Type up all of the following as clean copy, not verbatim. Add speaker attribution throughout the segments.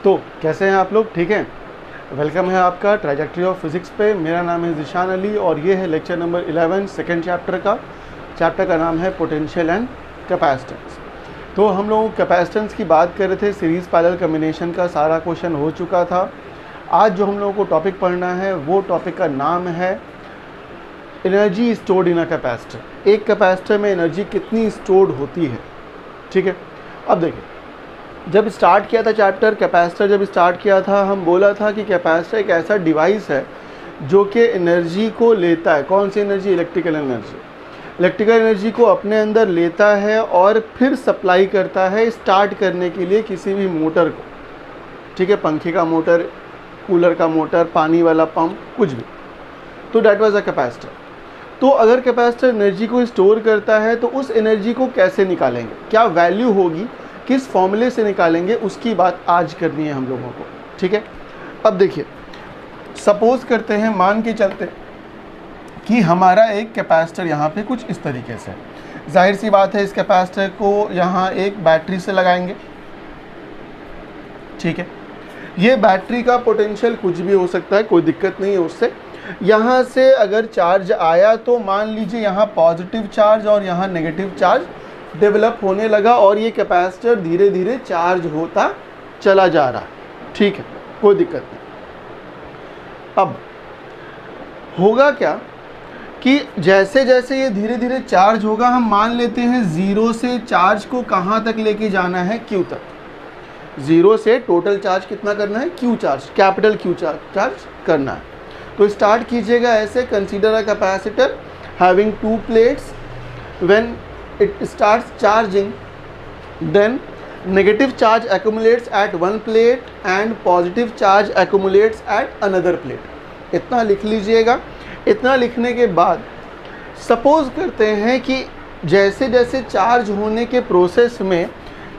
Speaker 1: तो कैसे हैं आप लोग? ठीक हैं। वेलकम है आपका ट्रैजेक्टरी ऑफ फिज़िक्स पे। मेरा नाम है ज़िशान अली और ये है लेक्चर नंबर 11 सेकेंड चैप्टर का नाम है पोटेंशियल एंड कैपेसिटेंस। तो हम लोग कैपेसिटेंस की बात कर रहे थे, सीरीज़ पैरेलल कॉम्बिनेशन का सारा क्वेश्चन हो चुका था। आज जो हम लोगों को टॉपिक पढ़ना है वो टॉपिक का नाम है energy stored in a capacitor. एक कैपेसिटर में एनर्जी कितनी स्टोर्ड होती है। ठीक है, अब देखिए, जब स्टार्ट किया था चैप्टर कैपेसिटर, जब स्टार्ट किया था हम बोला था कि कैपेसिटर एक ऐसा डिवाइस है जो कि एनर्जी को लेता है। कौन सी energy? Electrical energy. Electrical energy को अपने अंदर लेता है और फिर सप्लाई करता है स्टार्ट करने के लिए किसी भी मोटर को। ठीक है, पंखे का मोटर, कूलर का मोटर, पानी वाला पंप, कुछ भी। तो डैट वाज अ कैपेसिटर। तो अगर कैपेसिटर एनर्जी को स्टोर करता है तो उस एनर्जी को कैसे निकालेंगे, क्या वैल्यू होगी, किस फॉर्मूले से निकालेंगे, उसकी बात आज करनी है हम लोगों को। ठीक है, अब देखिए, सपोज करते हैं, मान के चलते कि हमारा एक कैपेसिटर यहाँ पे कुछ इस तरीके से है। जाहिर सी बात है इस कैपेसिटर को यहाँ एक बैटरी से लगाएंगे। ठीक है, ये बैटरी का पोटेंशियल कुछ भी हो सकता है, कोई दिक्कत नहीं है उससे। यहाँ से अगर चार्ज आया तो मान लीजिए यहाँ पॉजिटिव चार्ज और यहाँ नेगेटिव चार्ज डेवलप होने लगा और ये कैपेसिटर धीरे धीरे चार्ज होता चला जा रहा है। ठीक है, कोई दिक्कत नहीं। अब होगा क्या कि जैसे जैसे ये धीरे धीरे चार्ज होगा, हम मान लेते हैं ज़ीरो से चार्ज को कहाँ तक लेके जाना है, क्यू तक। ज़ीरो से टोटल चार्ज कितना करना है, Q charge, capital Q charge करना है। तो स्टार्ट कीजिएगा ऐसे, consider a capacitor having to plates, when it starts charging, then negative charge accumulates at one plate and positive charge accumulates at another plate. इतना लिख लीजिएगा। इतना लिखने के बाद सपोज करते हैं कि जैसे जैसे चार्ज होने के प्रोसेस में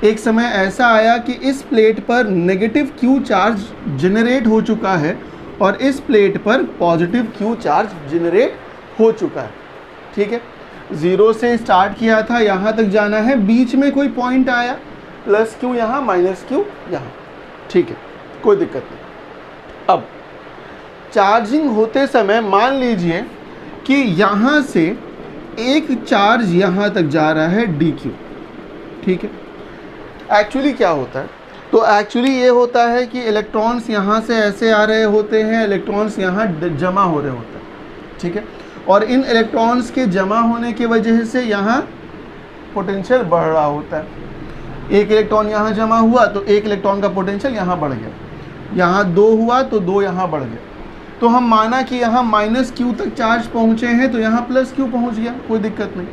Speaker 1: एक समय ऐसा आया कि इस प्लेट पर नेगेटिव क्यू चार्ज जनरेट हो चुका है और इस प्लेट पर पॉजिटिव क्यू चार्ज जनरेट हो चुका है। ठीक है, ज़ीरो से स्टार्ट किया था, यहाँ तक जाना है, बीच में कोई पॉइंट आया, प्लस क्यू यहाँ, माइनस क्यू यहाँ। ठीक है, कोई दिक्कत नहीं। अब चार्जिंग होते समय मान लीजिए कि यहाँ से एक चार्ज यहाँ तक जा रहा है डी क्यू। ठीक है, एक्चुअली क्या होता है, तो एक्चुअली ये होता है कि इलेक्ट्रॉन्स यहाँ से ऐसे आ रहे होते हैं, इलेक्ट्रॉन्स यहाँ जमा हो रहे होते हैं। ठीक है, और इन इलेक्ट्रॉन्स के जमा होने की वजह से यहाँ पोटेंशियल बढ़ रहा होता है। एक इलेक्ट्रॉन यहाँ जमा हुआ तो एक इलेक्ट्रॉन का पोटेंशियल यहाँ बढ़ गया, यहाँ दो हुआ तो दो यहाँ बढ़ गया। तो हम माना कि यहाँ माइनस क्यू तक चार्ज पहुँचे हैं तो यहाँ प्लस क्यू पहुँच गया, कोई दिक्कत नहीं।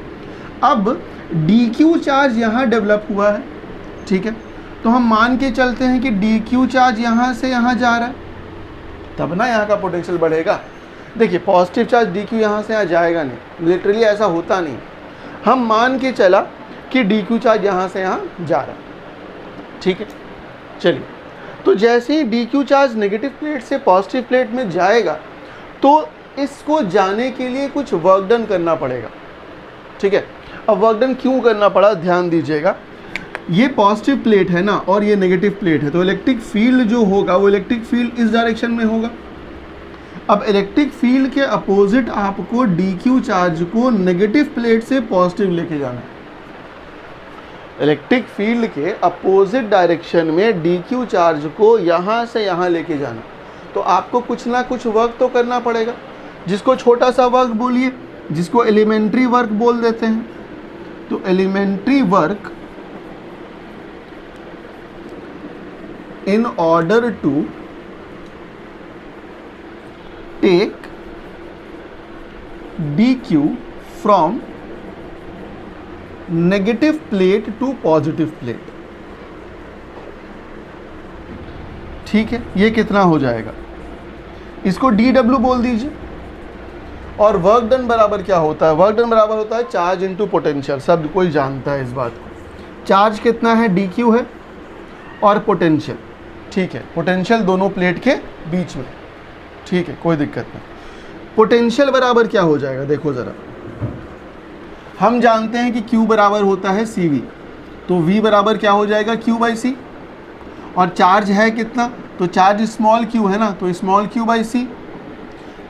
Speaker 1: अब डी क्यू चार्ज यहाँ डेवलप हुआ है। ठीक है, तो हम मान के चलते हैं कि डी क्यू चार्ज यहाँ से यहाँ जा रहा है, तब ना यहाँ का पोटेंशियल बढ़ेगा। देखिए, पॉजिटिव चार्ज डी क्यू यहाँ से यहाँ जाएगा नहीं, लिटरली ऐसा होता नहीं। हम मान के चला कि डी क्यू चार्ज यहाँ से यहाँ जा रहा है। ठीक है, चलिए, तो जैसे ही D Q charge negative plate से पॉजिटिव प्लेट में जाएगा तो इसको जाने के लिए कुछ वर्क डन करना पड़ेगा। ठीक है, अब वर्क डन क्यों करना पड़ा, ध्यान दीजिएगा। ये पॉजिटिव प्लेट है ना और ये नेगेटिव प्लेट है, तो इलेक्ट्रिक फील्ड जो होगा वो इलेक्ट्रिक फील्ड इस डायरेक्शन में होगा। अब इलेक्ट्रिक फील्ड के अपोजिट आपको डी क्यू चार्ज को नेगेटिव प्लेट से पॉजिटिव लेके जाना है। इलेक्ट्रिक फील्ड के अपोजिट डायरेक्शन में डी क्यू चार्ज को यहाँ से यहाँ लेके जाना, तो आपको कुछ ना कुछ वर्क तो करना पड़ेगा, जिसको छोटा सा वर्क बोलिए, जिसको एलिमेंट्री वर्क बोल देते हैं। तो elementary work in order to take dq from negative plate to positive plate। ठीक है, ये कितना हो जाएगा, इसको dw बोल दीजिए। और वर्क डन बराबर क्या होता है, वर्क डन बराबर होता है चार्ज इनटू पोटेंशियल। सब कोई जानता है इस बात को। चार्ज कितना है, dq है, और पोटेंशियल। ठीक है, पोटेंशियल दोनों प्लेट के बीच में। ठीक है, कोई दिक्कत नहीं। पोटेंशियल बराबर क्या हो जाएगा, देखो ज़रा, हम जानते हैं कि Q बराबर होता है CV, तो V बराबर क्या हो जाएगा, Q बाई सी। और चार्ज है कितना, तो चार्ज स्मॉल क्यू है ना, तो small q by c,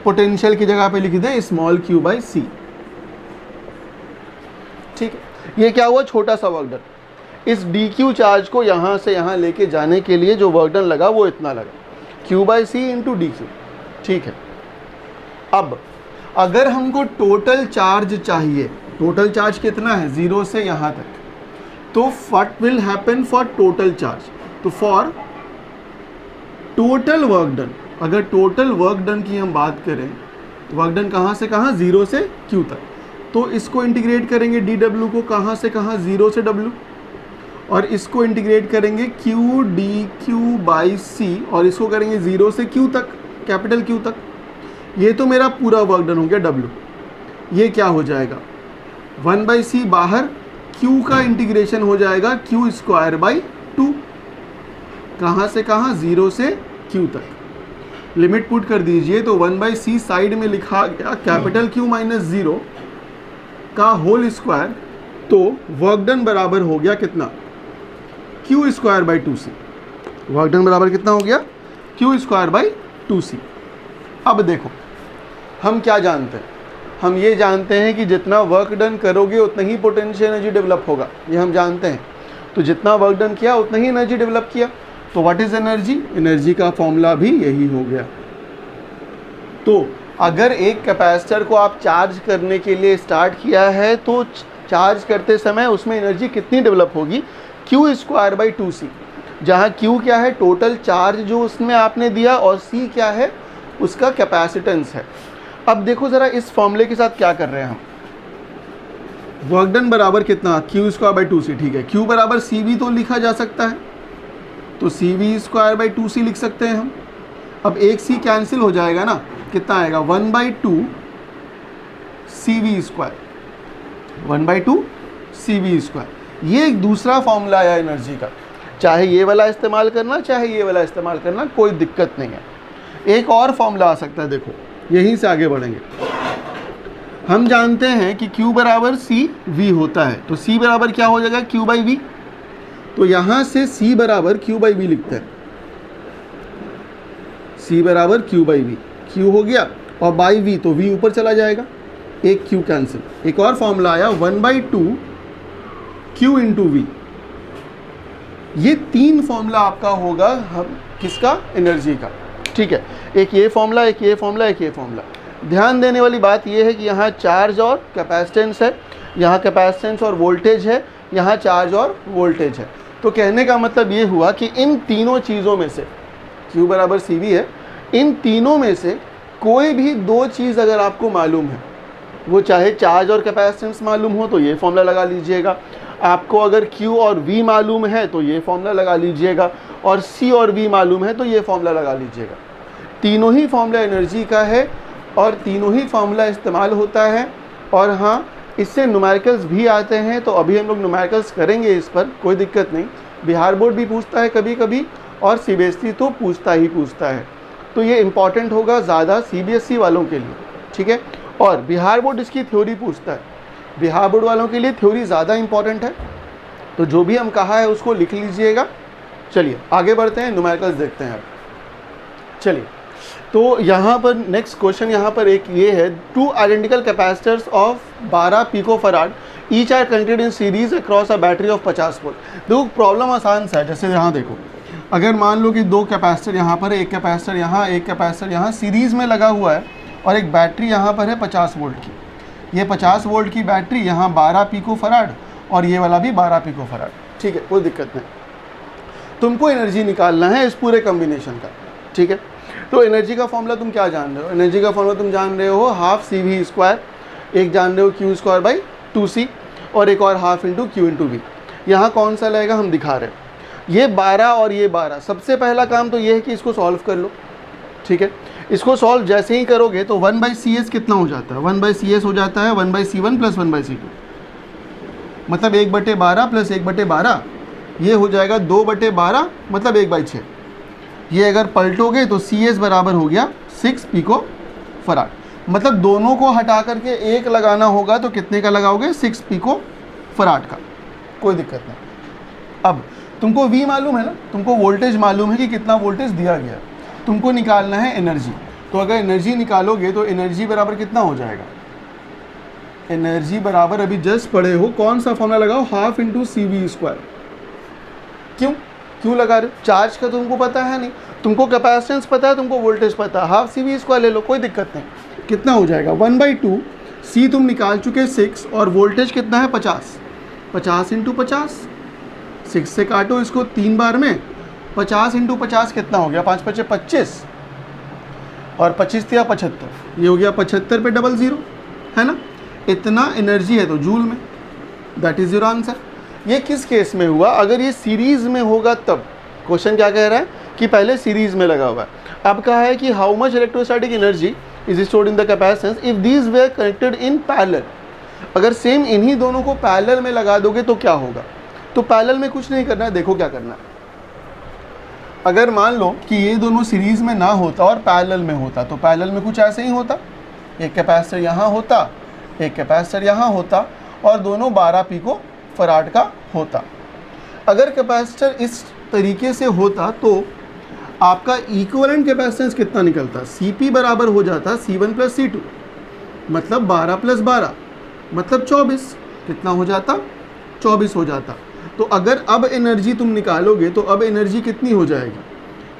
Speaker 1: potential की जगह पे लिख दें स्मॉल क्यू बाई सी। ठीक है, ये क्या हुआ, छोटा सा वर्क डन। इस डी क्यू चार्ज को यहाँ से यहाँ लेके जाने के लिए जो वर्क डन लगा वो इतना लगा, q by c into d q. ठीक है, अब अगर हमको टोटल चार्ज चाहिए, टोटल चार्ज कितना है 0 से यहाँ तक, तो what will happen for total charge, तो फॉर टोटल वर्क डन, अगर टोटल वर्क डन की हम बात करें, वर्क डन कहाँ से कहाँ 0 से Q तक, तो इसको इंटीग्रेट करेंगे dW को कहाँ से कहाँ 0 से W, और इसको इंटीग्रेट करेंगे Q dQ बाई C, और इसको करेंगे 0 से Q तक, कैपिटल Q तक। ये तो मेरा पूरा वर्क डन हो गया W। ये क्या हो जाएगा 1/c बाहर, Q का इंटीग्रेशन हो जाएगा Q स्क्वायर बाई 2, कहाँ से कहाँ 0 से Q तक। लिमिट पुट कर दीजिए तो 1/c साइड में लिखा गया कैपिटल Q माइनस 0 का होल स्क्वायर, तो वर्क डन बराबर हो गया कितना, Q square by 2c। Work done बराबर कितना हो गया, Q स्क्वायर बाई 2c। अब देखो हम क्या जानते हैं, हम ये जानते हैं कि जितना वर्क डन करोगे उतना ही पोटेंशियल एनर्जी डेवलप होगा, ये हम जानते हैं। तो जितना वर्क डन किया उतना ही एनर्जी डेवलप किया, तो व्हाट इज एनर्जी, एनर्जी का फॉर्मूला भी यही हो गया। तो अगर एक कैपेसिटर को आप चार्ज करने के लिए स्टार्ट किया है तो चार्ज करते समय उसमें एनर्जी कितनी डेवलप होगी, Q स्क्वायर बाई 2c, जहाँ Q क्या है टोटल चार्ज जो उसमें आपने दिया, और C क्या है उसका कैपेसिटेंस है। अब देखो ज़रा इस फॉर्मूले के साथ क्या कर रहे हैं हम, वर्क डन बराबर कितना Q स्क्वायर बाई 2c। ठीक है, Q बराबर CV तो लिखा जा सकता है, तो CV स्क्वायर बाई 2c लिख सकते हैं हम। अब एक C कैंसिल हो जाएगा ना, कितना आएगा 1/2 CV स्क्वायर, 1/2 CV स्क्वायर। ये एक दूसरा फॉर्मूला आया एनर्जी का, चाहे ये वाला इस्तेमाल करना चाहे ये वाला इस्तेमाल करना, कोई दिक्कत नहीं है। एक और फॉर्मूला आ सकता है, देखो यहीं से आगे बढ़ेंगे। हम जानते हैं कि Q बराबर CV होता है, तो C बराबर क्या हो जाएगा Q बाई V, तो यहाँ से C बराबर Q बाई V लिखते हैं, C बराबर Q बाई V, Q हो गया और बाई V तो V ऊपर चला जाएगा, एक Q कैंसिल। एक और फॉर्मूला आया 1/2 Q इंटू V। ये 3 फॉर्मूला आपका होगा हम किसका, एनर्जी का। ठीक है, एक ये फॉर्मूला, एक ये फॉर्मूला, एक ये फॉर्मूला। ध्यान देने वाली बात ये है कि यहाँ चार्ज और कैपेसिटेंस है, यहाँ कैपेसिटेंस और वोल्टेज है, यहाँ चार्ज और वोल्टेज है। तो कहने का मतलब ये हुआ कि इन तीनों चीज़ों में से, Q बराबर CV है, इन तीनों में से कोई भी 2 चीज़ अगर आपको मालूम है, वो चाहे चार्ज और कैपेसिटेंस मालूम हो तो ये फॉर्मूला लगा लीजिएगा, आपको अगर Q और V मालूम है तो ये फॉर्मूला लगा लीजिएगा, और C और V मालूम है तो ये फॉर्मूला लगा लीजिएगा। तीनों ही फॉर्मूला एनर्जी का है और तीनों ही फॉर्मूला इस्तेमाल होता है। और हाँ, इससे न्यूमेरिकल्स भी आते हैं, तो अभी हम लोग न्यूमेरिकल्स करेंगे, इस पर कोई दिक्कत नहीं। बिहार बोर्ड भी पूछता है कभी कभी, और CBSE तो पूछता ही पूछता है, तो ये इम्पॉर्टेंट होगा ज़्यादा CBSE वालों के लिए। ठीक है, और बिहार बोर्ड इसकी थ्योरी पूछता है, बिहार बोर्ड वालों के लिए थ्योरी ज़्यादा इम्पॉर्टेंट है, तो जो भी हम कहा है उसको लिख लीजिएगा। चलिए आगे बढ़ते हैं, न्यूमेरिकल्स देखते हैं अब। चलिए, तो यहाँ पर नेक्स्ट क्वेश्चन यहाँ पर एक ये है, 2 identical capacitors of 12 picofarad each are connected in series across a battery of 50 volt. देखो प्रॉब्लम आसान सा है, जैसे यहाँ देखो, अगर मान लो कि 2 कैपेसिटर यहाँ पर है, एक कैपेसिटर यहाँ, एक कैपेसिटर यहाँ सीरीज़ में लगा हुआ है, और एक बैटरी यहाँ पर है 50 वोल्ट की। ये 50 वोल्ट की बैटरी, यहाँ 12 पिकोफराड, और ये वाला भी 12 पिकोफराड। ठीक है, कोई दिक्कत नहीं। तुमको एनर्जी निकालना है इस पूरे कॉम्बिनेशन का। ठीक है, तो एनर्जी का फॉर्मूला तुम क्या जान रहे हो, एनर्जी का फॉर्मूला तुम जान रहे हो हाफ CV स्क्वायर, एक जान रहे हो Q स्क्वायर बाई 2C, और एक और half into Q into V। यहाँ कौन सा लगेगा हम दिखा रहे हैं, ये 12 और ये 12। सबसे पहला काम तो ये है कि इसको सॉल्व कर लो। ठीक है, इसको सॉल्व जैसे ही करोगे तो 1/CS कितना हो जाता है, 1/CS हो जाता है 1/C1 प्लस 1/C2, मतलब 1/12 प्लस 1/12, ये हो जाएगा 2/12, मतलब 1/6। ये अगर पलटोगे तो CS बराबर हो गया 6 पिकोफराड, मतलब दोनों को हटा करके एक लगाना होगा, तो कितने का लगाओगे 6 पिकोफराड का, कोई दिक्कत नहीं। अब तुमको V मालूम है ना, तुमको वोल्टेज मालूम है कि कितना वोल्टेज दिया गया, तुमको निकालना है एनर्जी। तो अगर एनर्जी निकालोगे तो एनर्जी बराबर कितना हो जाएगा, एनर्जी बराबर अभी जस्ट पढ़े हो, कौन सा फॉर्मूला लगाओ, हाफ इंटू CV²। क्यों लगा रहे हो, चार्ज का तुमको पता है नहीं, तुमको कैपेसिटेंस पता है, तुमको वोल्टेज पता है, हाफ CV² ले लो, कोई दिक्कत नहीं। कितना हो जाएगा 1/2, C तुम निकाल चुके 6 और वोल्टेज कितना है 50, 50 इंटू 50, 6 से काटो इसको 3 बार में, 50 इंटू 50 कितना हो गया, 5 × 5 = 25 और 25 × 75, ये हो गया 75 पे 00, है ना। इतना एनर्जी है तो जूल में, दैट इज योर आंसर। ये किस केस में हुआ, अगर ये सीरीज में होगा तब। क्वेश्चन क्या कह रहा है कि पहले सीरीज में लगा हुआ है, अब कहा है कि how much electrostatic energy is stored in the capacitance if these were connected in parallel. अगर सेम इन्हीं दोनों को पैरेलल में लगा दोगे तो क्या होगा, तो पैरेलल में कुछ नहीं करना है, देखो क्या करना है। अगर मान लो कि ये दोनों सीरीज में ना होता और पैरेलल में होता, तो पैरेलल में कुछ ऐसे ही होता, एक कैपेसिटर यहाँ होता, एक कैपेसिटर यहाँ होता और दोनों 12 पिको फराड का होता। अगर कैपेसिटर इस तरीके से होता तो आपका इक्विवेलेंट कैपेसिटेंस कितना निकलता, Cp बराबर हो जाता C1 + C2, मतलब 12 + 12 मतलब 24, कितना हो जाता 24 हो जाता। तो अगर अब एनर्जी तुम निकालोगे तो अब एनर्जी कितनी हो जाएगी,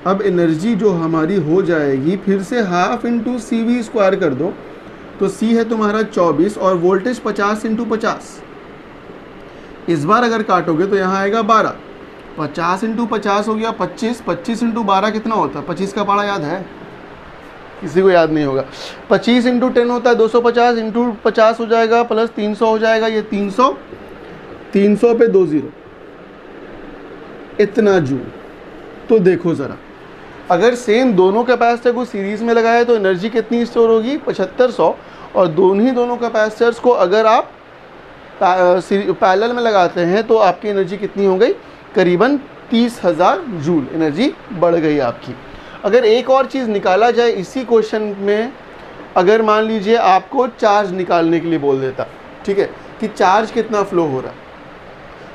Speaker 1: अब एनर्जी जो हमारी हो जाएगी, फिर से हाफ इंटू CV² कर दो, तो C है तुम्हारा 24 और वोल्टेज 50 इंटू 50, इस बार अगर काटोगे तो यहाँ आएगा 12, 50 इंटू 50 हो गया 25, 25 इंटू 12 कितना होता है, 25 का पारा याद है, किसी को याद नहीं होगा, 25 इंटू 10 होता है 250, इंटू 50 हो जाएगा प्लस 300 हो जाएगा, ये 300, 300 पे 2 0, इतना जूल। तो देखो ज़रा, अगर सेम दोनों कैपेसिटर को सीरीज़ में लगाए तो एनर्जी कितनी स्टोर होगी 7500, और दोनों कैपेसिटर्स को अगर आप पैरेलल में लगाते हैं तो आपकी एनर्जी कितनी हो गई, करीबन 30,000 जूल एनर्जी बढ़ गई आपकी। अगर एक और चीज़ निकाला जाए इसी क्वेश्चन में, अगर मान लीजिए आपको चार्ज निकालने के लिए बोल देता, ठीक है, कि चार्ज कितना फ्लो हो रहा है,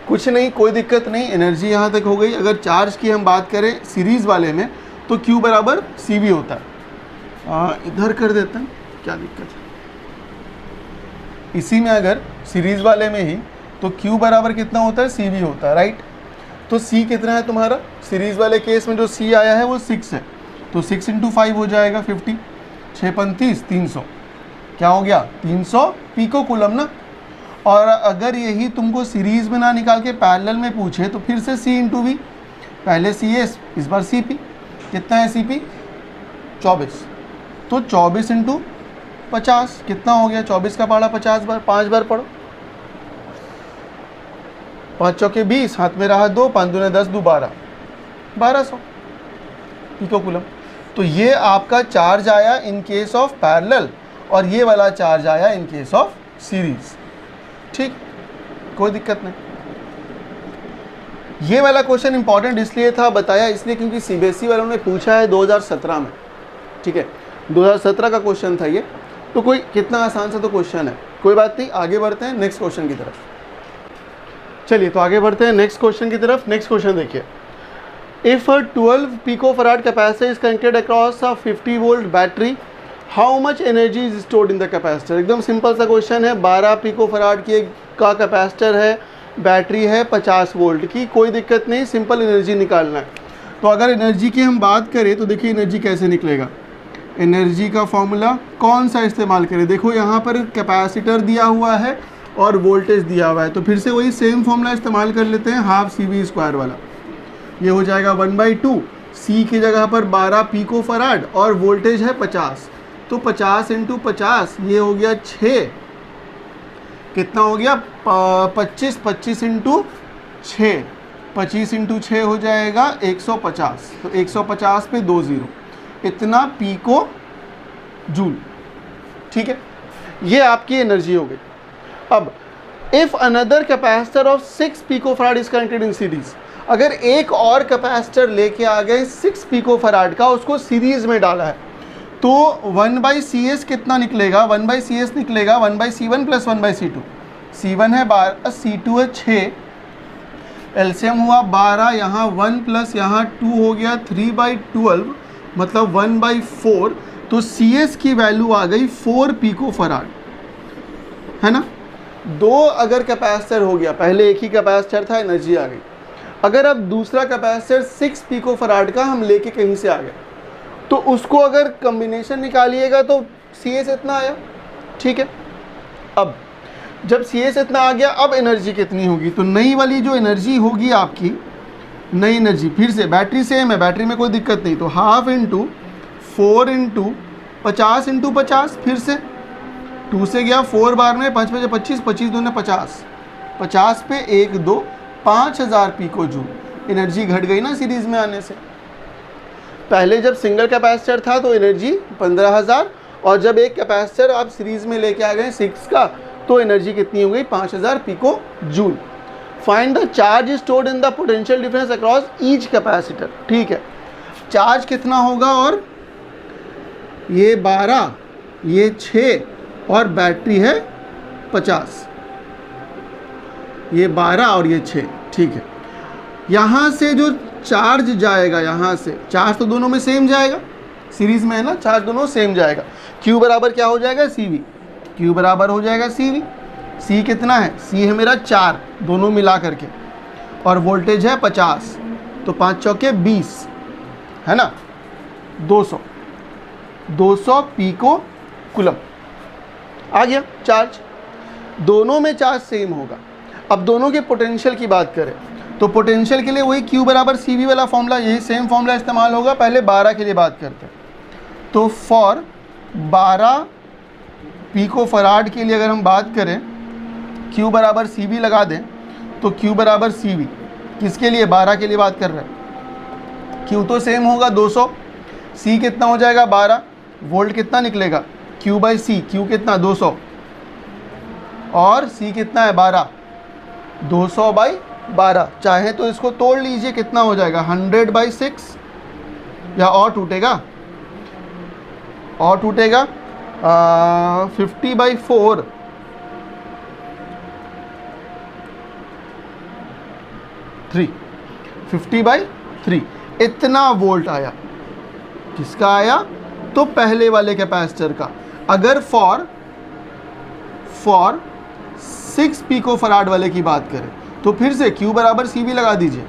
Speaker 1: कुछ नहीं, कोई दिक्कत नहीं, एनर्जी यहाँ तक हो गई। अगर चार्ज की हम बात करें सीरीज़ वाले में तो Q बराबर CV होता है, इधर कर देते हैं, क्या दिक्कत है, इसी में अगर सीरीज़ वाले में ही तो Q बराबर कितना होता है CV होता है, राइट। तो C कितना है तुम्हारा, सीरीज़ वाले केस में जो C आया है वो 6 है, तो 6 इंटू 5 हो जाएगा 50, 6 35 300, क्या हो गया 300 पिको कूलम ना। और अगर यही तुमको सीरीज़ में ना निकाल के पैरेलल में पूछे तो फिर से C इंटू V, पहले CS इस बार CP, कितना है CP 24, तो 24 इंटू 50 कितना हो गया, 24 का पारा 50 बार, 5 बार पढ़ो, 5 चौके 20, हाथ में रहा 2, 5 दूने 10, 2 12, 1200 पिको कूलम। तो ये आपका चार्ज आया इन केस ऑफ पैरेलल और ये वाला चार्ज आया इन केस ऑफ सीरीज, ठीक, कोई दिक्कत नहीं। ये वाला क्वेश्चन इंपॉर्टेंट इसलिए था, बताया इसलिए क्योंकि CBSE वालों ने पूछा है 2017 में, ठीक है, 2017 का क्वेश्चन था ये, तो कोई कितना आसान सा तो क्वेश्चन है, कोई बात नहीं, आगे बढ़ते हैं नेक्स्ट क्वेश्चन की तरफ। चलिए तो आगे बढ़ते हैं नेक्स्ट क्वेश्चन की तरफ। नेक्स्ट क्वेश्चन देखिए, if a 12 picofarad capacitor is connected across a 50 volt battery, how much energy is stored in the capacitor. एकदम सिंपल सा क्वेश्चन है, 12 पिकोफराड का कैपेसिटर है, बैटरी है 50 वोल्ट की, कोई दिक्कत नहीं, सिंपल एनर्जी निकालना है। तो अगर एनर्जी की हम बात करें तो देखिए एनर्जी कैसे निकलेगा, एनर्जी का फॉर्मूला कौन सा इस्तेमाल करें, देखो यहाँ पर कैपेसिटर दिया हुआ है और वोल्टेज दिया हुआ है, तो फिर से वही सेम फॉर्मूला इस्तेमाल कर लेते हैं, हाफ CV² वाला, ये हो जाएगा 1/2, C की जगह पर 12 पिकोफराड और वोल्टेज है 50, तो 50 इंटू 50 ये हो गया 6, कितना हो गया 25, 25 इंटू 6, 25 इंटू 6 हो जाएगा 150, तो 150 पे 2 0, इतना पिको जूल, ठीक है, ये आपकी एनर्जी हो गई। अब if another capacitor of 6 picofarad is connected in series, अगर एक और कैपेसिटर लेके आ गए 6 पिकोफराड का, उसको सीरीज में डाला है, तो 1/CS कितना निकलेगा, 1/CS निकलेगा 1/C1 + 1/C2, C1 है 12, C2 है 6, एलसीएम हुआ 12, यहाँ 1 प्लस यहाँ 2 हो गया 3/12, मतलब 1/4। तो CS की वैल्यू आ गई 4 पिको फराड, है ना। दो अगर कैपेसिटर हो गया, पहले एक ही कैपेसिटर था, एनर्जी आ गई। अगर अब दूसरा कैपेसिटर 6 पिको फराड का हम लेके कहीं से आ गए, तो उसको अगर कॉम्बिनेशन निकालिएगा तो CS इतना आया, ठीक है। अब जब CS इतना आ गया, अब एनर्जी कितनी होगी, तो नई वाली जो एनर्जी होगी आपकी, नई एनर्जी, फिर से बैटरी सेम है, बैटरी में कोई दिक्कत नहीं, तो 1/2 × 4 × 50 × 50, फिर से 2 से गया 4 बार में, 5 × 25, 25 दूने 50, 50 पे 1 2 5000 पिको जूल एनर्जी घट गई ना सीरीज में आने से। पहले जब सिंगल कैपेसिटर था तो एनर्जी 15000, और जब एक कैपेसिटर आप सीरीज में लेके आ गए 6 का, तो एनर्जी कितनी हो गई 5000 pico joule. Find the charge stored in the potential difference across each capacitor, ठीक है। चार्ज कितना होगा, और ये 12, ये 6 और बैटरी है 50, ये 12 और ये 6, ठीक है। यहाँ से जो चार्ज जाएगा, यहाँ से चार्ज तो दोनों में सेम जाएगा, सीरीज में है ना, चार्ज दोनों सेम जाएगा। Q बराबर क्या हो जाएगा, CV, Q बराबर हो जाएगा CV। C कितना है, C है मेरा 4 दोनों मिला करके, और वोल्टेज है 50, तो 5 चौके 20, है ना, 200 पिको कूलम आ गया चार्ज। दोनों में चार्ज सेम होगा। अब दोनों के पोटेंशियल की बात करें तो पोटेंशियल के लिए वही Q बराबर CV वाला फॉर्मूला, यही सेम फॉर्मूला इस्तेमाल होगा। पहले 12 के लिए बात करते हैं, तो फॉर 12 पिको फराड के लिए अगर हम बात करें, Q बराबर CV लगा दें, तो Q बराबर CV किसके लिए, 12 के लिए बात कर रहे हैं। Q तो सेम होगा 200, C कितना हो जाएगा 12, वोल्ट कितना निकलेगा Q/C, Q कितना 200 और C कितना है 12, 200/12। चाहे तो इसको तोड़ लीजिए, कितना हो जाएगा 100/6, या और टूटेगा 50/4, 50/3 इतना वोल्ट आया। किसका आया, तो पहले वाले कैपेसिटर का। अगर फॉर 6 पिको फराड वाले की बात करें, तो फिर से Q बराबर CV लगा दीजिए,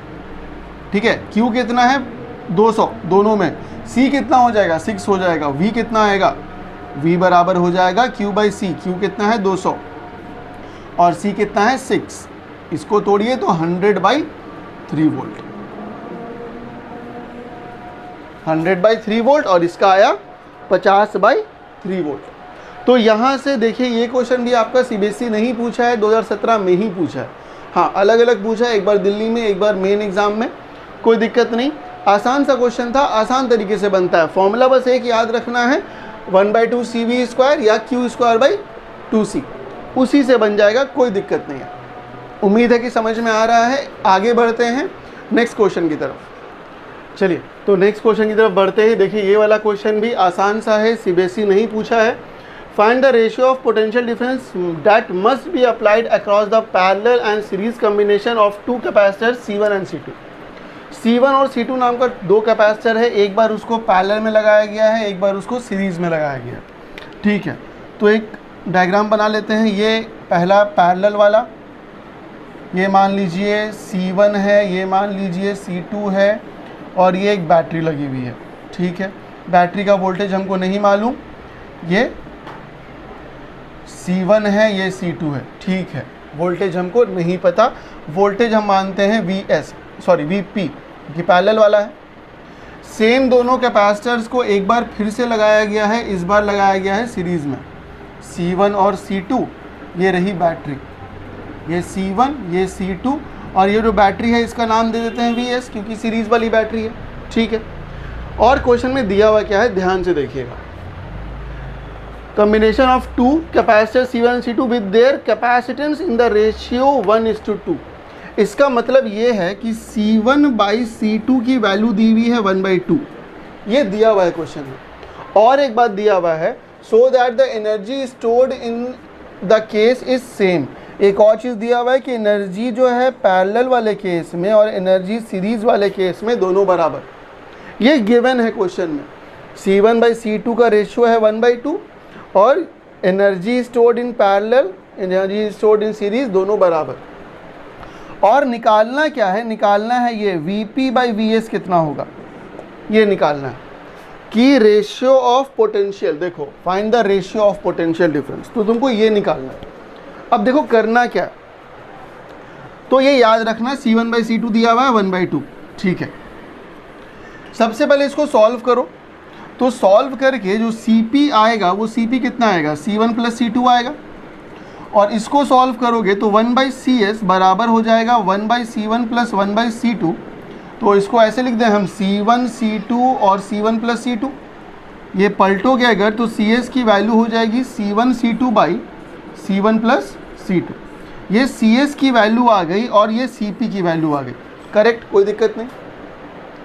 Speaker 1: ठीक है। Q कितना है 200 दोनों में, C कितना हो जाएगा 6 हो जाएगा, V कितना आएगा, V बराबर हो जाएगा Q/C, Q कितना है 200 और C कितना है 6, इसको तोड़िए तो 100/3 वोल्ट, 100/3 वोल्ट, और इसका आया 50/3 वोल्ट। तो यहाँ से देखिए, ये क्वेश्चन भी आपका CBSE नहीं पूछा है, 2017 में ही पूछा है। हाँ, अलग अलग पूछा है, एक बार दिल्ली में, एक बार मेन एग्जाम में, कोई दिक्कत नहीं। आसान सा क्वेश्चन था, आसान तरीके से बनता है। फॉर्मूला बस एक याद रखना है, 1/2 CV² या Q²/2C, उसी से बन जाएगा, कोई दिक्कत नहीं है। उम्मीद है कि समझ में आ रहा है। आगे बढ़ते हैं नेक्स्ट क्वेश्चन की तरफ। चलिए, तो नेक्स्ट क्वेश्चन की तरफ बढ़ते हैं। देखिए, ये वाला क्वेश्चन भी आसान सा है, CBSE नहीं पूछा है। Find the ratio of potential difference that must be applied across the parallel and series combination of 2 capacitor C1 and C2। C1 और C2 नाम का 2 कैपेसिटर है, एक बार उसको पैरेलल में लगाया गया है, एक बार उसको सीरीज में लगाया गया है, ठीक है। तो एक डायग्राम बना लेते हैं। ये पहला पैरेलल वाला, ये मान लीजिए C1 है, ये मान लीजिए C2 है, और ये एक बैटरी लगी हुई है, ठीक है। बैटरी का वोल्टेज हमको नहीं मालूम, ये C1 है, ये C2 है, ठीक है। वोल्टेज हमको नहीं पता, वोल्टेज हम मानते हैं VP, कि पैरेलल वाला है। सेम दोनों कैपेसिटर्स को एक बार फिर से लगाया गया है, इस बार लगाया गया है सीरीज में, C1 और C2। ये रही बैटरी, ये C1, ये C2, और ये जो बैटरी है इसका नाम दे देते हैं VS, क्योंकि सीरीज वाली बैटरी है, ठीक है। और क्वेश्चन में दिया हुआ क्या है, ध्यान से देखिएगा। Combination of 2 capacitor C1 and C2 with their capacitance in the ratio 1:2। इसका मतलब ये है कि C1/C2 की वैल्यू दी हुई है 1/2, ये दिया हुआ है क्वेश्चन में। और एक बात दिया हुआ है, so that the energy stored in the case is same. एक और चीज़ दिया हुआ है कि एनर्जी जो है पैरेलल वाले केस में और एनर्जी सीरीज़ वाले केस में दोनों बराबर, ये गिवन है क्वेश्चन में। C1/C2 का रेशियो है 1/2 और energy stored in parallel, energy stored in series दोनों बराबर। और निकालना क्या है, निकालना है ये Vp/Vs कितना होगा, ये निकालना है कि रेशियो ऑफ पोटेंशियल, देखो find the ratio of potential difference, तो तुमको ये निकालना है। अब देखो करना क्या, तो ये याद रखना C1/C2 दिया हुआ है 1/2, ठीक है। सबसे पहले इसको सॉल्व करो, तो सॉल्व करके जो Cp आएगा वो Cp कितना आएगा, C1 + C2 आएगा। और इसको सॉल्व करोगे तो 1/Cs बराबर हो जाएगा 1/C1 + 1/C2। तो इसको ऐसे लिख दें हम C1 C2 और C1 + C2। ये पलटोगे अगर तो Cs की वैल्यू हो जाएगी C1 C2/C1 + C2। ये Cs की वैल्यू आ गई और ये Cp की वैल्यू आ गई, करेक्ट, कोई दिक्कत नहीं।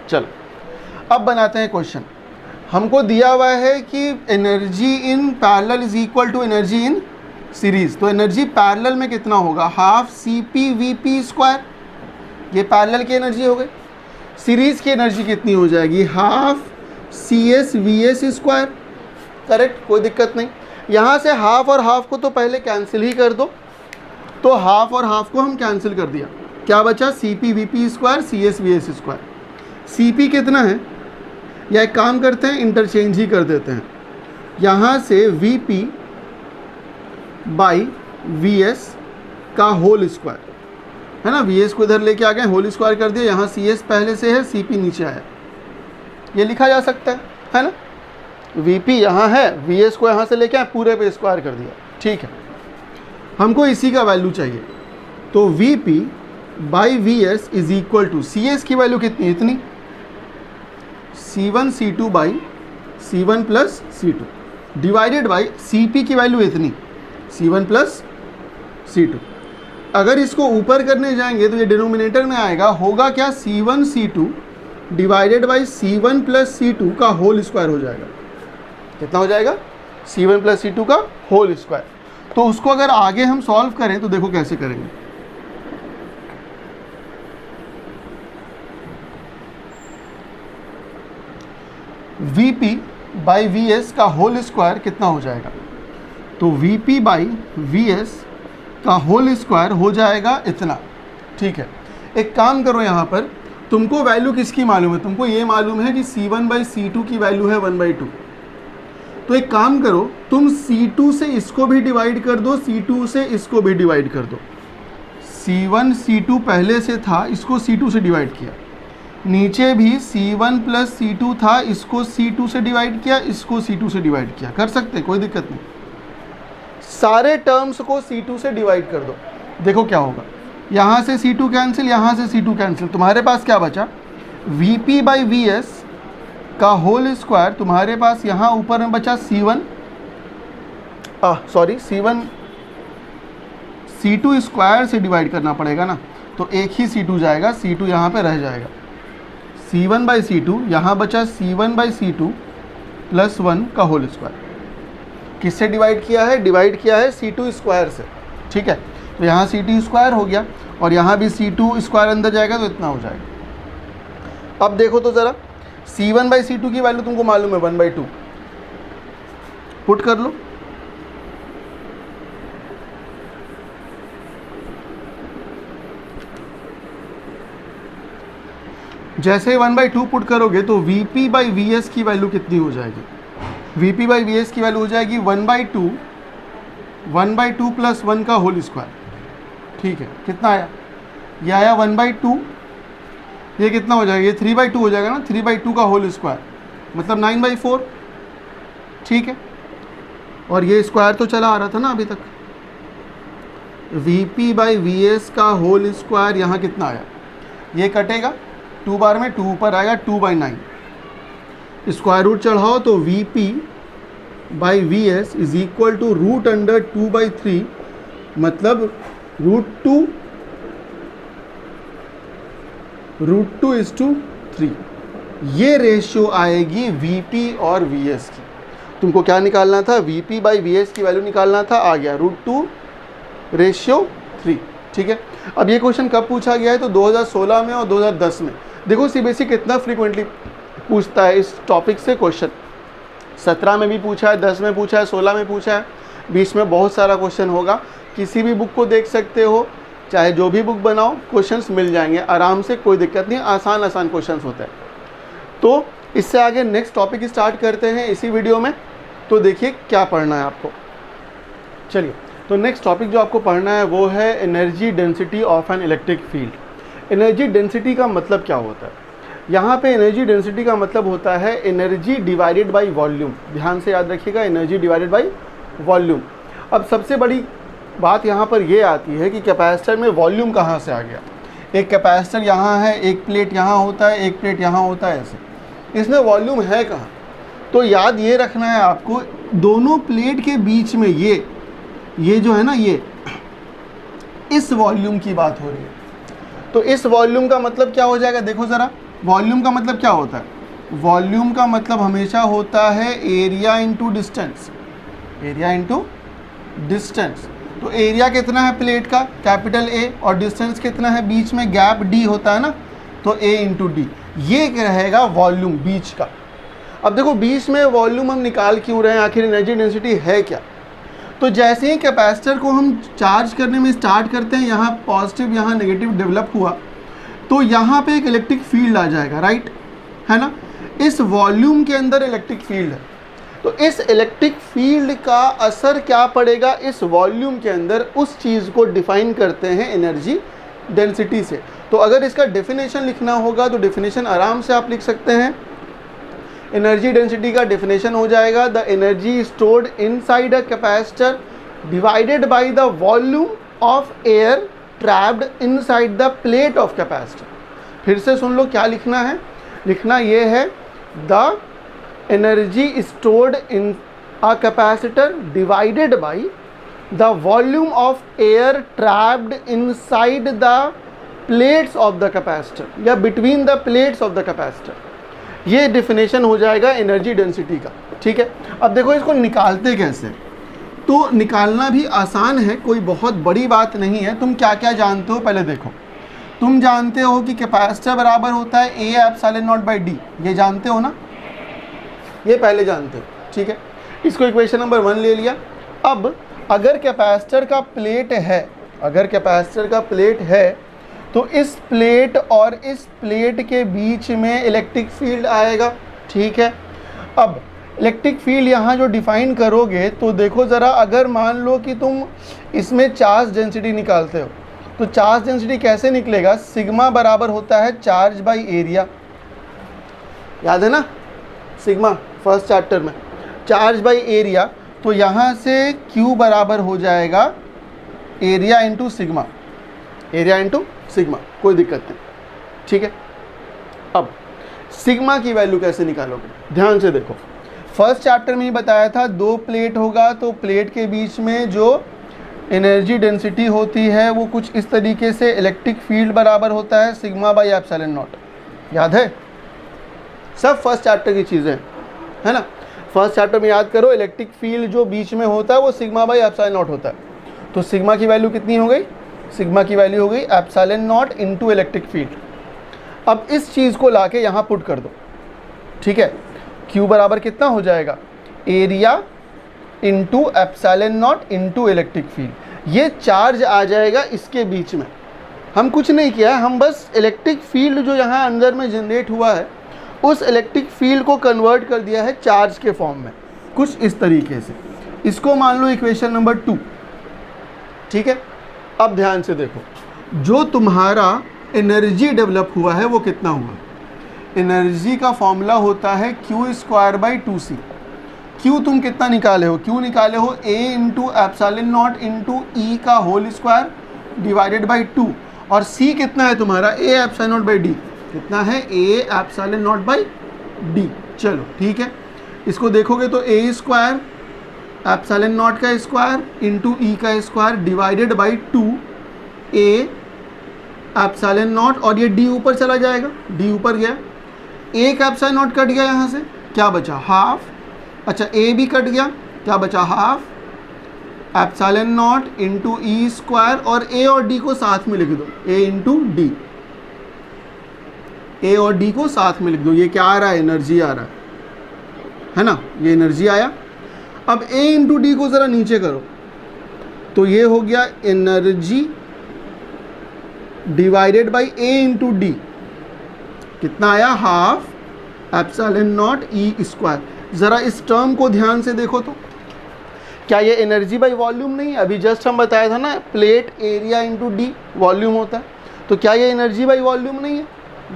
Speaker 1: चलो अब बनाते हैं क्वेश्चन। हमको दिया हुआ है कि energy in parallel is equal to energy in series. तो एनर्जी पैरेलल में कितना होगा, हाफ CpVp², ये पैरेलल की एनर्जी हो गई। सीरीज की एनर्जी कितनी हो जाएगी, हाफ CsVs², करेक्ट, कोई दिक्कत नहीं। यहाँ से हाफ और हाफ को तो पहले कैंसिल ही कर दो, तो हाफ और हाफ को हम कैंसिल कर दिया, क्या बचा CpVp² CsVs²। Cp कितना है, या एक काम करते हैं इंटरचेंज ही कर देते हैं, यहाँ से Vp/Vs का होल स्क्वायर है ना, Vs को इधर लेके आ गए, होल स्क्वायर कर दिया, यहाँ Cs पहले से है, Cp नीचे आया, ये लिखा जा सकता है ना। Vp यहाँ है, Vs को यहाँ से लेके आए, पूरे पे स्क्वायर कर दिया, ठीक है। हमको इसी का वैल्यू चाहिए, तो Vp/Vs is equal to Cs की वैल्यू कितनी, इतनी C1 C2/C1 + C2 divided by Cp की वैल्यू इतनी C1 + C2। अगर इसको ऊपर करने जाएंगे तो ये डिनोमिनेटर में आएगा, होगा क्या C1 C2 divided by C1 + C2 का होल स्क्वायर हो जाएगा। कितना हो जाएगा, C1 + C2 का होल स्क्वायर। तो उसको अगर आगे हम सॉल्व करें तो देखो कैसे करेंगे। Vp/Vs का होल स्क्वायर कितना हो जाएगा, तो Vp/Vs का होल स्क्वायर हो जाएगा इतना, ठीक है। एक काम करो, यहाँ पर तुमको वैल्यू किसकी मालूम है, तुमको ये मालूम है कि C1/C2 की वैल्यू है 1/2। तो एक काम करो, तुम C2 से इसको भी डिवाइड कर दो, C2 से इसको भी डिवाइड कर दो। C1 C2 पहले से था, इसको C2 से डिवाइड किया, नीचे भी C1 + C2 था, इसको C2 से डिवाइड किया, इसको C2 से डिवाइड किया, कर सकते, कोई दिक्कत नहीं। सारे टर्म्स को C2 से डिवाइड कर दो, देखो क्या होगा, यहाँ से C2 कैंसिल, यहाँ से C2 कैंसिल, तुम्हारे पास क्या बचा, Vp/Vs का होल स्क्वायर, तुम्हारे पास यहाँ ऊपर में बचा C1 C2 स्क्वायर से डिवाइड करना पड़ेगा ना, तो एक ही C2 जाएगा, C2 यहाँ पे रह जाएगा, C1/C2 यहाँ बचा C1/C2 + 1 का होल स्क्वायर। किससे डिवाइड किया है, डिवाइड किया है C2 स्क्वायर से, ठीक है। तो यहाँ C2 स्क्वायर हो गया और यहाँ भी C2 स्क्वायर अंदर जाएगा, तो इतना हो जाएगा। अब देखो तो ज़रा, C1/C2 की वैल्यू तुमको मालूम है 1/2, पुट कर लो, जैसे 1/2 पुट करोगे तो Vp/Vs की वैल्यू कितनी हो जाएगी, Vp/Vs की वैल्यू हो जाएगी 1/2 + 1 का होल स्क्वायर, ठीक है। कितना आया, ये आया 1/2, ये कितना हो जाएगा, ये 3/2 हो जाएगा ना, 3/2 का होल स्क्वायर मतलब 9/4, ठीक है। और ये स्क्वायर तो चला आ रहा था ना अभी तक। Vp/Vs का होल स्क्वायर यहाँ कितना आया, ये कटेगा 2 बार में, 2 ऊपर आएगा, 2/9, स्क्वायर रूट चढ़ाओ तो Vp/Vs इज इक्वल टू √2/3, मतलब √2:3। ये रेशियो आएगी Vp और Vs की। तुमको क्या निकालना था, Vp/Vs की वैल्यू निकालना था, आ गया √2:3। 3। ठीक है, अब ये क्वेश्चन कब पूछा गया है? तो 2016 में और 2010 में। देखो सीबीएसई कितना फ्रीक्वेंटली पूछता है इस टॉपिक से क्वेश्चन। 17 में भी पूछा है, 10 में पूछा है, 16 में पूछा है, 20 में बहुत सारा क्वेश्चन होगा। किसी भी बुक को देख सकते हो, चाहे जो भी बुक बनाओ, क्वेश्चंस मिल जाएंगे आराम से, कोई दिक्कत नहीं, आसान क्वेश्चंस होते हैं। तो इससे आगे नेक्स्ट टॉपिक स्टार्ट करते हैं इसी वीडियो में। तो देखिए क्या पढ़ना है आपको। चलिए, तो नेक्स्ट टॉपिक जो आपको पढ़ना है वो है energy density of an electric field. Energy density का मतलब क्या होता है? यहाँ पे एनर्जी डेंसिटी का मतलब होता है एनर्जी डिवाइडेड बाय वॉल्यूम। ध्यान से याद रखिएगा, एनर्जी डिवाइडेड बाय वॉल्यूम। अब सबसे बड़ी बात यहाँ पर ये आती है कि कैपेसिटर में वॉल्यूम कहाँ से आ गया। एक कैपेसिटर यहाँ है, एक प्लेट यहाँ होता है, एक प्लेट यहाँ होता है, ऐसे इसमें वॉल्यूम है कहाँ? तो याद ये रखना है आपको, दोनों प्लेट के बीच में ये जो है ना, ये इस वॉल्यूम की बात हो रही है। तो इस वॉल्यूम का मतलब क्या हो जाएगा? देखो ज़रा, वॉल्यूम का मतलब क्या होता है? वॉल्यूम का मतलब हमेशा होता है area into distance. Area into distance. तो एरिया कितना है प्लेट का? Capital A. और डिस्टेंस कितना है? बीच में गैप डी होता है ना, तो ए इंटू डी। ये रहेगा वॉल्यूम बीच का। अब देखो बीच में वॉल्यूम हम निकाल क्यों रहे हैं? आखिर एनर्जी डेंसिटी है क्या? तो जैसे ही कैपेसिटर को हम चार्ज करने में स्टार्ट करते हैं, यहाँ पॉजिटिव यहाँ नेगेटिव डेवलप हुआ, तो यहाँ पे एक इलेक्ट्रिक फील्ड आ जाएगा, राइट, है ना। इस वॉल्यूम के अंदर इलेक्ट्रिक फील्ड है, तो इस इलेक्ट्रिक फील्ड का असर क्या पड़ेगा इस वॉल्यूम के अंदर, उस चीज़ को डिफाइन करते हैं एनर्जी डेंसिटी से। तो अगर इसका डेफिनेशन लिखना होगा तो डेफिनेशन आराम से आप लिख सकते हैं। एनर्जी डेंसिटी का डेफिनेशन हो जाएगा the energy stored inside a capacitor divided by the volume of air trapped inside the plate of capacitor. फिर से सुन लो क्या लिखना है। लिखना ये है the energy stored in a capacitor divided by the volume of air trapped inside the plates of the capacitor या between the plates of the capacitor. ये डेफिनेशन हो जाएगा एनर्जी डेंसिटी का। ठीक है, अब देखो इसको निकालते कैसे। तो निकालना भी आसान है, कोई बहुत बड़ी बात नहीं है। तुम क्या क्या जानते हो पहले देखो। तुम जानते हो कि कैपेसिटर बराबर होता है A epsilon not by D, ये जानते हो ना, ये पहले जानते हो। ठीक है, इसको इक्वेशन नंबर 1 ले लिया। अब अगर कैपेसिटर का प्लेट है, अगर कैपेसिटर का प्लेट है तो इस प्लेट और इस प्लेट के बीच में इलेक्ट्रिक फील्ड आएगा। ठीक है, अब इलेक्ट्रिक फील्ड यहाँ जो डिफाइन करोगे तो देखो ज़रा, अगर मान लो कि तुम इसमें चार्ज डेंसिटी निकालते हो तो चार्ज डेंसिटी कैसे निकलेगा? सिग्मा बराबर होता है चार्ज बाई एरिया। याद है ना सिग्मा, फर्स्ट चैप्टर में, चार्ज बाई एरिया। तो यहाँ से Q बराबर हो जाएगा area into sigma, area into sigma, कोई दिक्कत नहीं। ठीक है, अब सिग्मा की वैल्यू कैसे निकालोगे? ध्यान से देखो, फर्स्ट चैप्टर में ही बताया था, दो प्लेट होगा तो प्लेट के बीच में जो एनर्जी डेंसिटी होती है वो कुछ इस तरीके से इलेक्ट्रिक फील्ड बराबर होता है सिग्मा बाई एप्सिलॉन नॉट। याद है? सब फर्स्ट चैप्टर की चीज़ें है ना। फर्स्ट चैप्टर में याद करो, इलेक्ट्रिक फील्ड जो बीच में होता है वो सिग्मा बाई एप्सिलॉन नॉट होता है। तो सिग्मा की वैल्यू कितनी हो गई? सिग्मा की वैल्यू हो गई epsilon not into electric field. अब इस चीज़ को लाके यहाँ पुट कर दो। ठीक है, Q बराबर कितना हो जाएगा? Area into epsilon not into electric field. ये चार्ज आ जाएगा इसके बीच में। हम कुछ नहीं किया है, हम बस इलेक्ट्रिक फील्ड जो यहाँ अंदर में जनरेट हुआ है उस इलेक्ट्रिक फील्ड को कन्वर्ट कर दिया है चार्ज के फॉर्म में, कुछ इस तरीके से। इसको मान लो इक्वेशन नंबर 2। ठीक है, अब ध्यान से देखो, जो तुम्हारा एनर्जी डेवलप हुआ है वो कितना हुआ? एनर्जी का फॉर्मूला होता है Q²/2C। Q तुम कितना निकाले हो? Q निकाले हो A into epsilon not into E का होल स्क्वायर डिवाइडेड बाई 2। और C कितना है तुम्हारा? A epsilon not by D. कितना है? A epsilon not by D. चलो ठीक है, इसको देखोगे तो A स्क्वायर एप्सिलॉन नॉट का स्क्वायर इंटू ई का square divided by 2 A epsilon not, और ये D ऊपर चला जाएगा, D ऊपर गया, एक एप्सिलॉन नॉट कट गया, यहाँ से क्या बचा? हाफ। अच्छा A भी कट गया, क्या बचा? Half epsilon not into E square, और ए और डी को साथ में लिख दो, ए इंटू डी, ए और डी को साथ में लिख दो। ये क्या आ रहा है, एनर्जी आ रहा है ना, ये एनर्जी आया। अब ए इंटू डी को ज़रा नीचे करो, तो ये हो गया energy divided by A into D, कितना आया, half epsilon not E square. ज़रा इस टर्म को ध्यान से देखो तो क्या ये एनर्जी बाई वॉल्यूम नहीं है? अभी जस्ट हम बताया था ना, plate area into D volume होता है, तो क्या ये एनर्जी बाई वॉल्यूम नहीं है?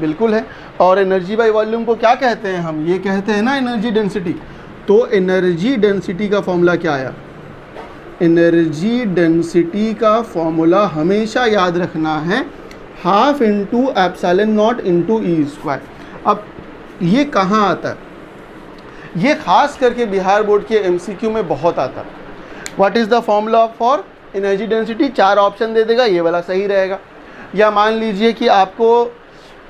Speaker 1: बिल्कुल है। और एनर्जी बाई वॉल्यूम को क्या कहते हैं हम, ये कहते हैं ना एनर्जी डेंसिटी। तो एनर्जी डेंसिटी का फॉर्मूला क्या आया, एनर्जी डेंसिटी का फॉर्मूला हमेशा याद रखना है, half into epsilon not into E square. अब ये कहाँ आता है, ये खास करके बिहार बोर्ड के एमसीक्यू में बहुत आता है। What is the formula for energy density, 4 option दे देगा, ये वाला सही रहेगा। या मान लीजिए कि आपको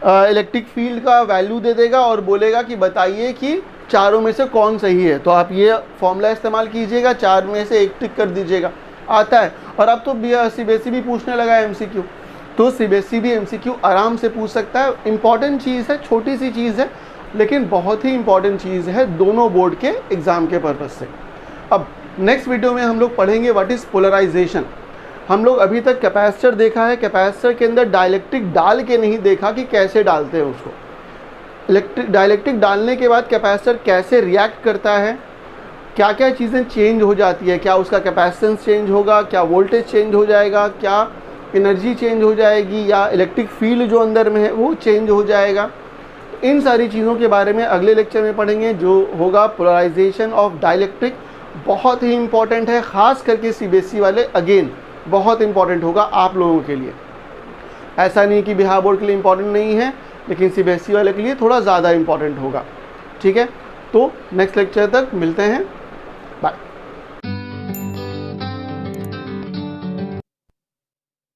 Speaker 1: इलेक्ट्रिक फील्ड का वैल्यू दे देगा और बोलेगा कि बताइए कि चारों में से कौन सही है, तो आप ये फॉर्मूला इस्तेमाल कीजिएगा, 4 में से एक टिक कर दीजिएगा, आता है। और अब तो सीबीएसई भी पूछने लगा है एमसीक्यू, तो सीबीएसई भी एमसीक्यू आराम से पूछ सकता है। इंपॉर्टेंट चीज़ है, छोटी सी चीज़ है, लेकिन बहुत ही इंपॉर्टेंट चीज़ है दोनों बोर्ड के एग्ज़ाम के पर्पज़ से। अब नेक्स्ट वीडियो में हम लोग पढ़ेंगे व्हाट इज़ पोलराइजेशन। हम लोग अभी तक कैपेसिटर देखा है, कैपेसिटर के अंदर डाइलेक्ट्रिक डाल के नहीं देखा कि कैसे डालते हैं उसको। डाइलेक्ट्रिक डालने के बाद कैपेसिटर कैसे रिएक्ट करता है, क्या क्या चीज़ें चेंज हो जाती है, क्या उसका कैपेसिटेंस चेंज होगा, क्या वोल्टेज चेंज हो जाएगा, क्या एनर्जी चेंज हो जाएगी, या इलेक्ट्रिक फील्ड जो अंदर में है वो चेंज हो जाएगा। इन सारी चीज़ों के बारे में अगले लेक्चर में पढ़ेंगे, जो होगा पोलराइजेशन ऑफ डाइलेक्ट्रिक। बहुत ही इंपॉर्टेंट है, ख़ास करके सीबीएसई वाले, अगेन बहुत इंपॉर्टेंट होगा आप लोगों के लिए। ऐसा नहीं कि बिहार बोर्ड के लिए इंपॉर्टेंट नहीं है, लेकिन सीबीएसई वाले के लिए थोड़ा ज़्यादा इंपॉर्टेंट होगा। ठीक है, तो नेक्स्ट लेक्चर तक मिलते हैं।